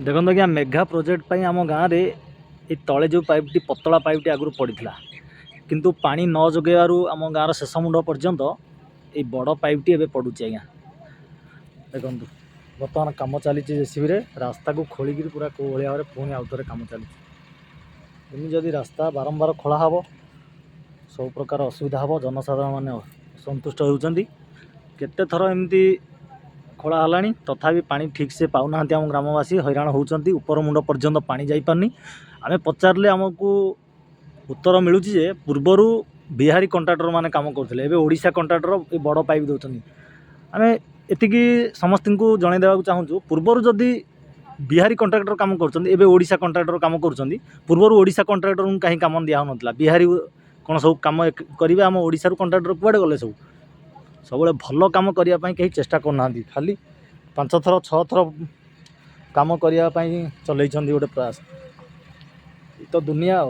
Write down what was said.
देखो आज्ञा मेघा प्रोजेक्ट आम गाँव में तले जो पाइपटी पतला पाइपटी आगु पड़ा किंतु पानी न जोगेबार आम गाँव शेष मुंड पर्यंत ये बड़ पाइपटी एवं पड़ुच आज्ञा देखो बर्तमान कम चली जेसीबी रास्ता को खोलिकी पूरा कौ भाई भाव पुणी आउ थे कम चली जदि रास्ता बारंबार खोला हम सब प्रकार असुविधा हम जनसाधारण मैंने असंतुष्ट होती केते थर एमती खोला हलानी तथापि पानी ठीक से पाऊना आम ग्रामवासी हैरान होती ऊपर मुंड पर्यंत पानी जापारनी आम पचारे आमको उत्तर मिलूँ जे पूर्वर बिहारी कंट्राक्टर माने काम करते ओडिशा कंट्राक्टर ये बड़ पाइप दौरान आम एतिकी समस्त को जनईदेवा चाहूँ पूर्वर जदि बिहारी कंट्राक्टर काम कर ओडिशा कंट्राक्टर काम कर पूर्वर ओडिशा कंट्राक्टर कहीं काम दिया ना बिहारी कौन सब कम करेंगे आम ओडिशा कंट्राक्टर कुआड़े गले सब भल कम करने कहीं चेष्टा करना खाली 5 थर 6 थर कम करने चलते गोटे प्रयास तो दुनिया